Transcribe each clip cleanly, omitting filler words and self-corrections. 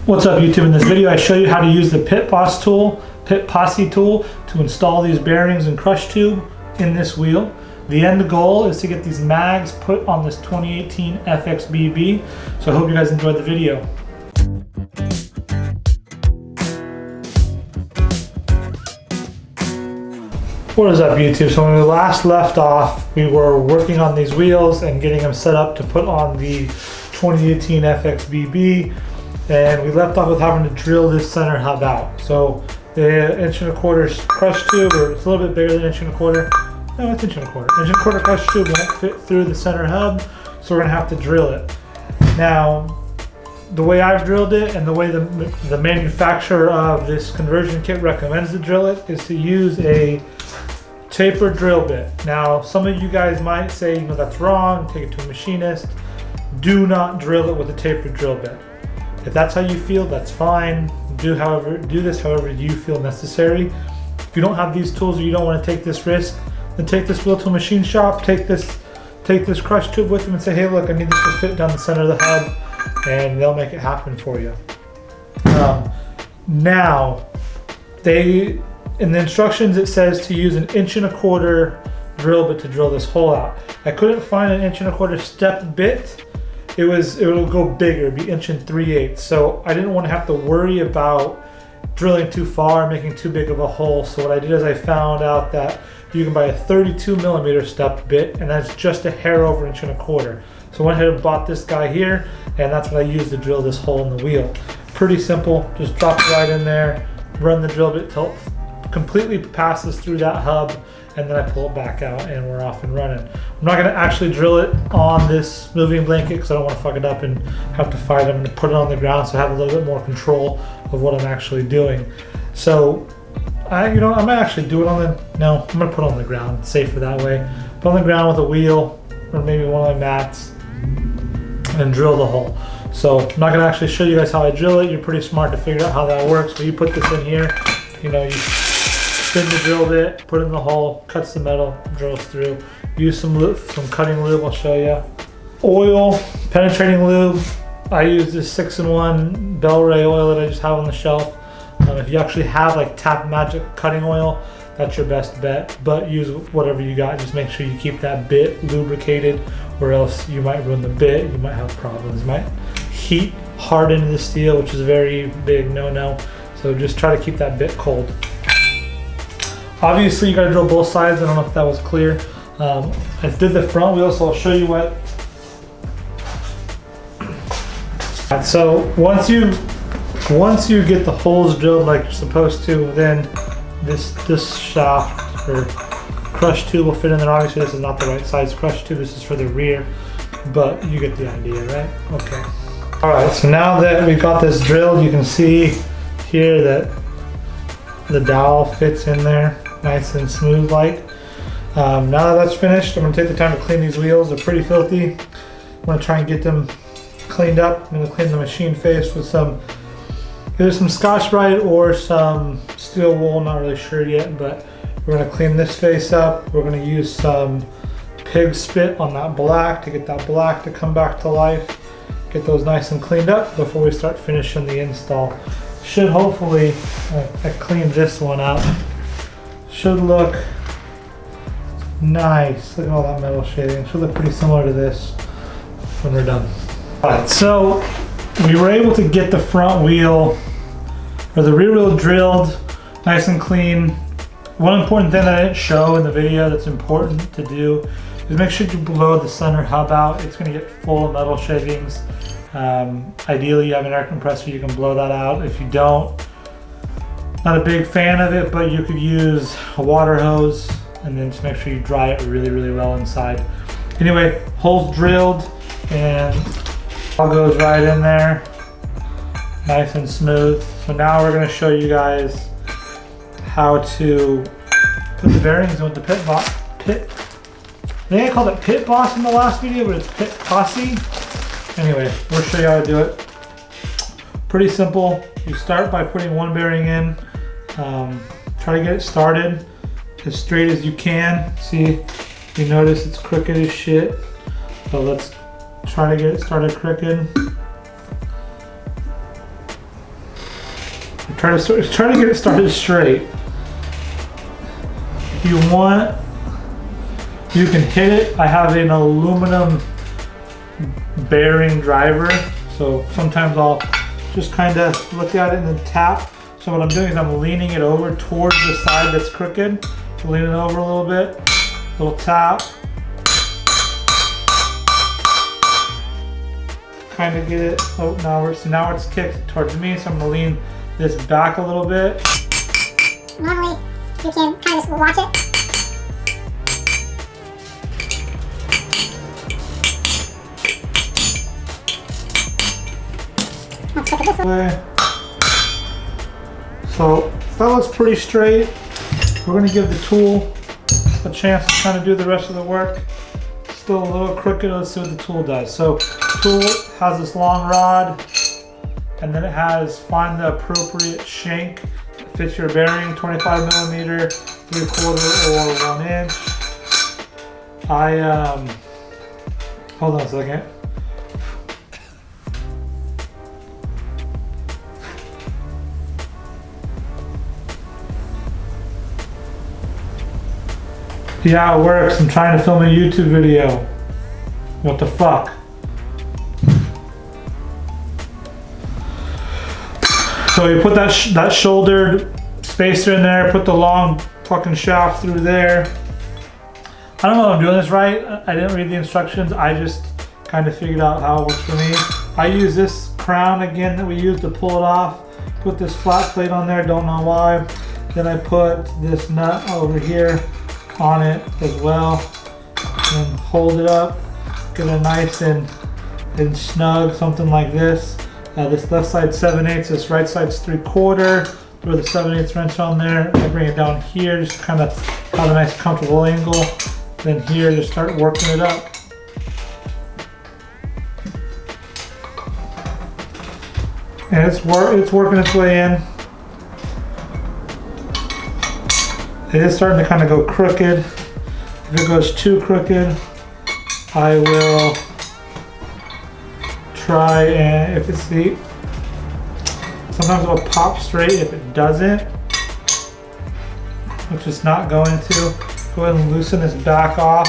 What's up YouTube? In this video I show you how to use the Pit Posse tool to install these bearings and crush tube in this wheel. The end goal is to get these mags put on this 2018 FXBB. So I hope you guys enjoyed the video. What is up YouTube? So when we last left off, we were working on these wheels and getting them set up to put on the 2018 FXBB. And we left off with having to drill this center hub out. So the 1.25" crush tube, or it's a little bit bigger than 1.25". No, it's 1.25". 1.25" crush tube won't fit through the center hub, so we're gonna have to drill it. Now, the way I've drilled it and the way the manufacturer of this conversion kit recommends to drill it is to use a tapered drill bit. Now, some of you guys might say, you know, that's wrong, take it to a machinist. Do not drill it with a tapered drill bit. If that's how you feel, that's fine. Do this however you feel necessary. If you don't have these tools or you don't want to take this risk, then take this wheel to a machine shop, take this crush tube with them and say, hey look, I need this to fit down the center of the hub, and they'll make it happen for you. Now, in the instructions it says to use an 1.25" drill bit to drill this hole out. I couldn't find an 1.25" step bit. It will go bigger, it'd be 1 3/8". So I didn't want to have to worry about drilling too far, making too big of a hole. So what I did is I found out that you can buy a 32mm step bit, and that's just a hair over 1.25". So I went ahead and bought this guy here, and that's what I used to drill this hole in the wheel. Pretty simple, just drop it right in there, run the drill bit till it completely passes through that hub, and then I pull it back out and we're off and running. I'm not gonna actually drill it on this moving blanket because I don't want to fuck it up and have to fight them and put it on the ground, so I have a little bit more control of what I'm actually doing. So I might actually do it on I'm gonna put it on the ground, it's safer that way. Put it on the ground with a wheel or maybe one of my mats and drill the hole. So I'm not gonna actually show you guys how I drill it. You're pretty smart to figure out how that works. When you put this in here, you spin the drill bit, put it in the hole, cuts the metal, drills through. Use some cutting lube, I'll show you. Oil, penetrating lube. I use this 6-in-1 Bel-Ray oil that I just have on the shelf. If you actually have like Tap Magic cutting oil, that's your best bet, but use whatever you got. Just make sure you keep that bit lubricated, or else you might ruin the bit, you might have problems. You might heat harden the steel, which is a very big no-no. So just try to keep that bit cold. Obviously you gotta drill both sides. I don't know if that was clear. I did the front wheel, so I'll show you what. So once you get the holes drilled like you're supposed to, then this shaft or crush tube will fit in there. Obviously this is not the right size crush tube, this is for the rear, but you get the idea, right? Okay. All right, so now that we got this drilled, you can see here that the dowel fits in there nice and smooth like. Now that that's finished, I'm gonna take the time to clean these wheels. They're pretty filthy. I'm gonna try and get them cleaned up. I'm gonna clean the machine face with either some Scotch-Brite or some steel wool, not really sure yet, but we're gonna clean this face up. We're gonna use some pig spit on that black to get that black to come back to life. Get those nice and cleaned up before we start finishing the install. Should hopefully, I cleaned this one up, should look nice. Look at all that metal shading. Should look pretty similar to this when we're done. All right, so we were able to get the front wheel, or the rear wheel drilled nice and clean. One important thing that I didn't show in the video that's important to do is make sure you blow the center hub out. It's gonna get full of metal shavings. Ideally you have an air compressor, you can blow that out. If you don't, not a big fan of it, but you could use a water hose and then just make sure you dry it really, really well inside. Anyway, holes drilled and all goes right in there, nice and smooth. So now we're gonna show you guys how to put the bearings in with the I think I called it Pit Boss in the last video, but it's Pit Posse. Anyway, we'll show you how to do it. Pretty simple. You start by putting one bearing in. Try to get it started as straight as you can. See, you notice it's crooked as shit. So let's try to get it started crooked. Try to get it started straight. If you want, you can hit it. I have an aluminum bearing driver, so sometimes I'll just kind of look at it and then tap. So what I'm doing is I'm leaning it over towards the side that's crooked. So lean it over a little bit, little tap. Kind of get it. Oh, now it's kicked towards me, so I'm gonna lean this back a little bit. Normally, you can kind of just watch it. Let's look at this one. So that looks pretty straight. We're gonna give the tool a chance to kind of do the rest of the work. Still a little crooked. Let's see what the tool does. So the tool has this long rod, and then it has find the appropriate shank that fits your bearing, 25 millimeter, 3/4 or 1 inch. Hold on a second. Yeah, it works. I'm trying to film a YouTube video. What the fuck? So you put that shouldered spacer in there, put the long fucking shaft through there. I don't know if I'm doing this right. I didn't read the instructions. I just kind of figured out how it works for me. I use this crown again that we used to pull it off. Put this flat plate on there, don't know why. Then I put this nut over here on it as well, and hold it up, get it nice and snug, something like this. This left side 7/8, this right side's 3/4. Throw the 7/8 wrench on there. I bring it down here, just kind of have a nice comfortable angle. Then here, just start working it up. And it's working its way in. It is starting to kind of go crooked. If it goes too crooked, I will try, and if it's the, sometimes it'll pop straight. If it doesn't, which it's not going to, go ahead and loosen this back off.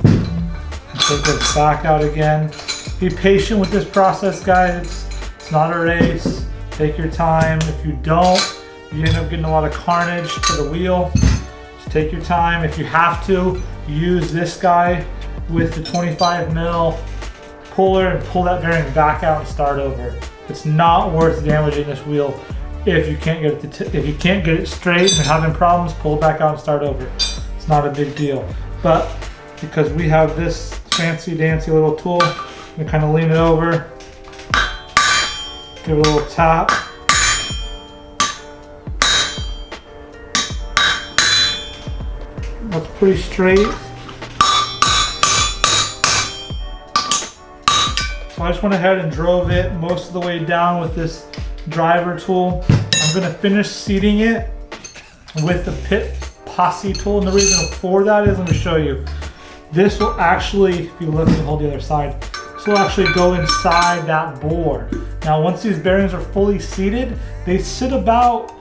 And take this back out again. Be patient with this process, guys. It's not a race. Take your time. If you don't, you end up getting a lot of carnage to the wheel. Just take your time. If you have to, use this guy with the 25 mil puller and pull that bearing back out and start over. It's not worth damaging this wheel if you can't get it straight and you're having problems. Pull it back out and start over. It's not a big deal. But because we have this fancy dancy little tool, we kind of lean it over. Give it a little tap. That's pretty straight. So I just went ahead and drove it most of the way down with this driver tool. I'm gonna finish seating it with the pit posse tool. And the reason for that is, let me show you. This will actually, if you look and hold the other side, this will actually go inside that bore. Now, once these bearings are fully seated, they sit about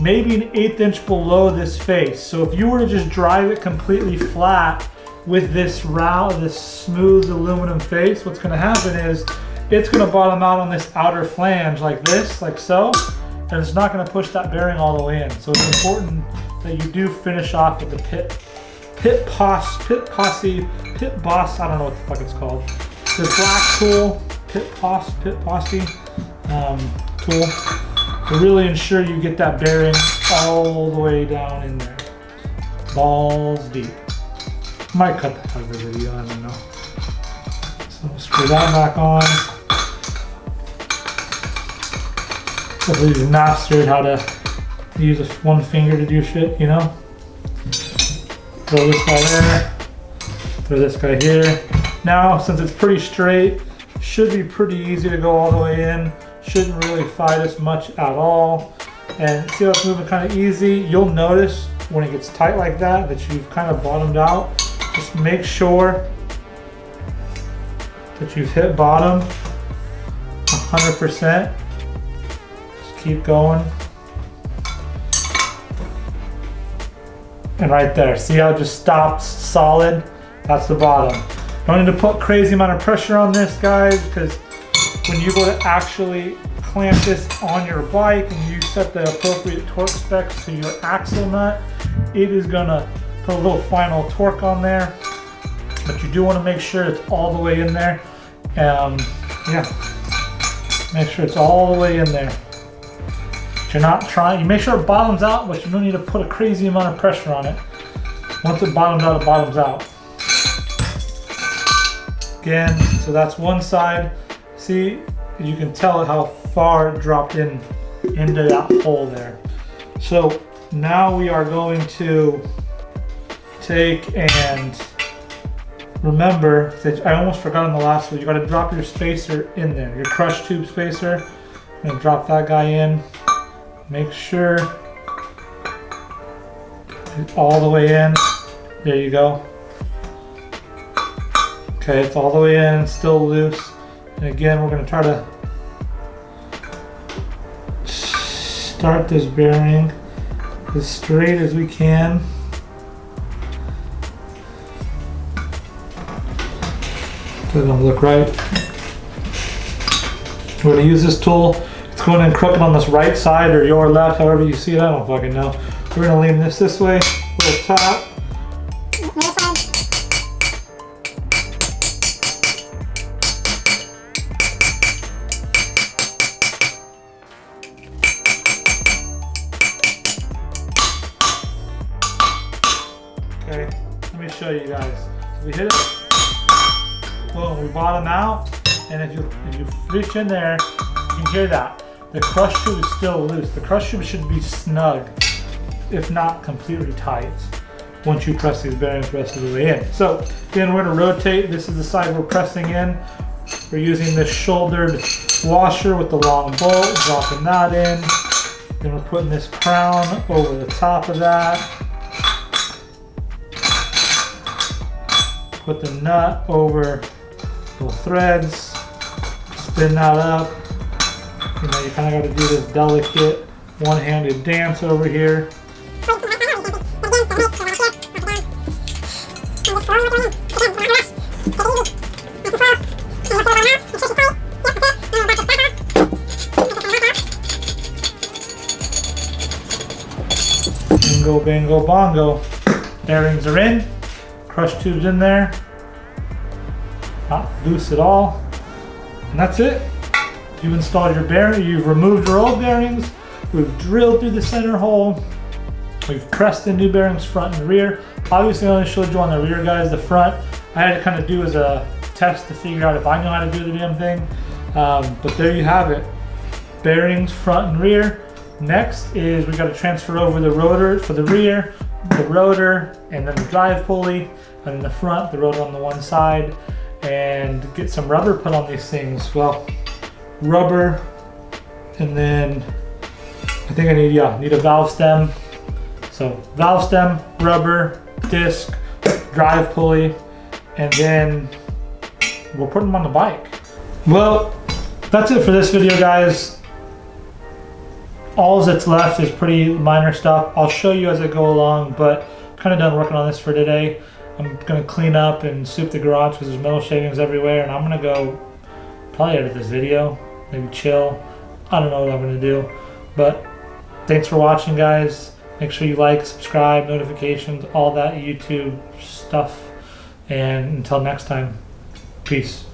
maybe an 1/8 inch below this face. So if you were to just drive it completely flat with this round, this smooth aluminum face, what's gonna happen is it's gonna bottom out on this outer flange like this, like so, and it's not gonna push that bearing all the way in. So it's important that you do finish off with the pit boss, I don't know what the fuck it's called. The black tool, pit posse tool, to really ensure you get that bearing all the way down in there. Balls deep. Might cut that out of the video, I don't know. So screw that back on. Hopefully you've mastered how to use one finger to do shit, you know? Throw this guy there, throw this guy here. Now, since it's pretty straight, should be pretty easy to go all the way in. Shouldn't really fight us much at all. And see how it's moving kind of easy? You'll notice when it gets tight like that, that you've kind of bottomed out. Just make sure that you've hit bottom 100%. Just keep going. And right there, see how it just stops solid? That's the bottom. Don't need to put crazy amount of pressure on this, guys, because when you go to actually clamp this on your bike and you set the appropriate torque specs to your axle nut, it is gonna put a little final torque on there. But you do want to make sure it's all the way in there. Yeah, make sure it's all the way in there. But you're not trying, you make sure it bottoms out, but you don't need to put a crazy amount of pressure on it. Once it bottoms out, it bottoms out. Again, so that's one side. See, you can tell how far it dropped in into that hole there. So now we are going to take and remember that I almost forgot on the last one, you got to drop your spacer in there, your crush tube spacer. I'm going to drop that guy in. Make sure it's all the way in. There you go. Okay, it's all the way in, still loose. And again, we're going to try to start this bearing as straight as we can. Doesn't look right. We're going to use this tool. It's going in crooked on this right side or your left, however you see it. I don't fucking know. We're going to lean this way, little tap. Okay, let me show you guys. So we hit it, boom, we bottom out, and if you reach in there, you can hear that. The crush tube is still loose. The crush tube should be snug, if not completely tight, once you press these bearings the rest of the way in. So again, we're going to rotate. This is the side we're pressing in. We're using this shouldered washer with the long bolt, dropping that in. Then we're putting this crown over the top of that. Put the nut over the threads, spin that up. You know, you kind of got to do this delicate one-handed dance over here. Bingo, bingo, bongo. Bearings are in. Crush tubes in there, not loose at all, and that's it. You've installed your bearing, you've removed your old bearings, we've drilled through the center hole, we've pressed in new bearings front and rear. Obviously I only showed you on the rear, guys. The front I had to kind of do as a test to figure out if I know how to do the damn thing, but there you have it. Bearings front and rear. Next is we got to transfer over the rotor for the rear, the rotor, and then the drive pulley, and in the front, the rotor on the one side, and get some rubber put on these things. Well, rubber, and then I think I need a valve stem. So valve stem, rubber, disc, drive pulley, and then we'll put them on the bike. Well, that's it for this video, guys. All that's left is pretty minor stuff. I'll show you as I go along, but I'm kind of done working on this for today. I'm gonna clean up and soup the garage because there's metal shavings everywhere, and I'm gonna go probably edit this video, maybe chill. I don't know what I'm gonna do, but thanks for watching, guys. Make sure you like, subscribe, notifications, all that YouTube stuff, and until next time, peace.